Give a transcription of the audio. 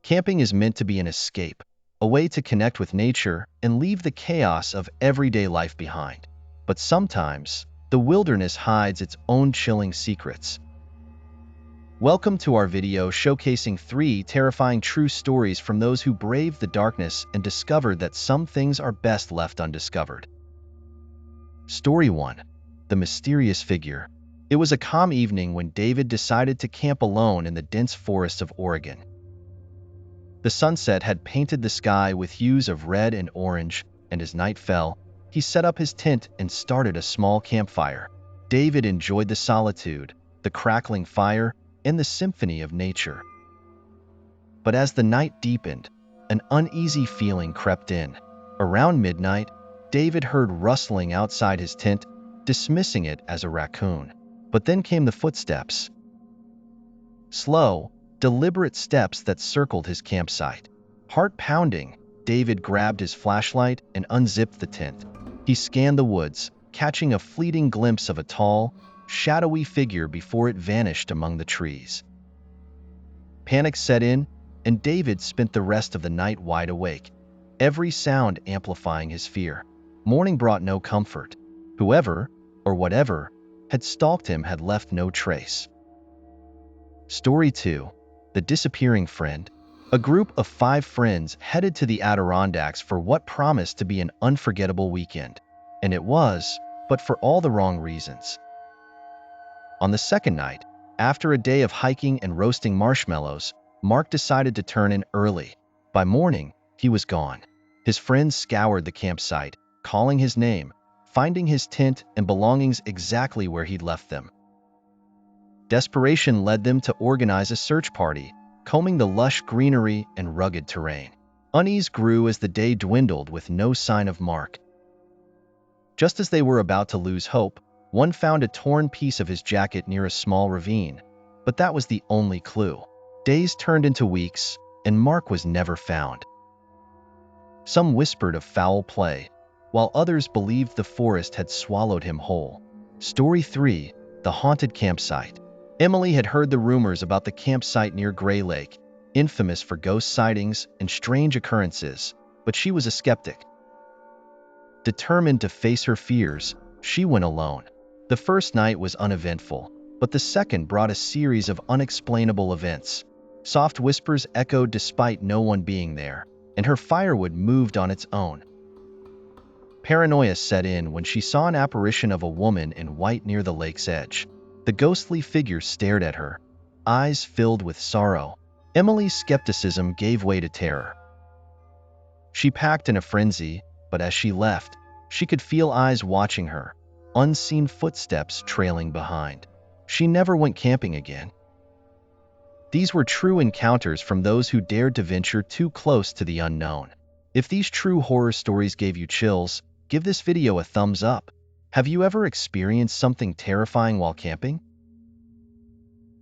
Camping is meant to be an escape, a way to connect with nature and leave the chaos of everyday life behind. But sometimes, the wilderness hides its own chilling secrets. Welcome to our video showcasing 3 terrifying true stories from those who braved the darkness and discovered that some things are best left undiscovered. Story 1. The Mysterious Figure. It was a calm evening when David decided to camp alone in the dense forests of Oregon. The sunset had painted the sky with hues of red and orange, and as night fell, he set up his tent and started a small campfire. David enjoyed the solitude, the crackling fire, and the symphony of nature. But as the night deepened, an uneasy feeling crept in. Around midnight, David heard rustling outside his tent, dismissing it as a raccoon. But then came the footsteps. Slow, deliberate steps that circled his campsite. Heart pounding, David grabbed his flashlight and unzipped the tent. He scanned the woods, catching a fleeting glimpse of a tall, shadowy figure before it vanished among the trees. Panic set in, and David spent the rest of the night wide awake, every sound amplifying his fear. Morning brought no comfort. Whoever, or whatever, had stalked him had left no trace. Story 2. The Disappearing Friend. A group of 5 friends headed to the Adirondacks for what promised to be an unforgettable weekend. And it was, but for all the wrong reasons. On the second night, after a day of hiking and roasting marshmallows, Mark decided to turn in early. By morning, he was gone. His friends scoured the campsite, calling his name, finding his tent and belongings exactly where he'd left them. Desperation led them to organize a search party, combing the lush greenery and rugged terrain. Unease grew as the day dwindled with no sign of Mark. Just as they were about to lose hope, one found a torn piece of his jacket near a small ravine, but that was the only clue. Days turned into weeks, and Mark was never found. Some whispered of foul play, while others believed the forest had swallowed him whole. Story 3. The Haunted Campsite. Emily had heard the rumors about the campsite near Gray Lake, infamous for ghost sightings and strange occurrences, but she was a skeptic. Determined to face her fears, she went alone. The first night was uneventful, but the second brought a series of unexplainable events. Soft whispers echoed despite no one being there, and her firewood moved on its own. Paranoia set in when she saw an apparition of a woman in white near the lake's edge. The ghostly figure stared at her, eyes filled with sorrow. Emily's skepticism gave way to terror. She packed in a frenzy, but as she left, she could feel eyes watching her, unseen footsteps trailing behind. She never went camping again. These were true encounters from those who dared to venture too close to the unknown. If these true horror stories gave you chills, give this video a thumbs up. Have you ever experienced something terrifying while camping?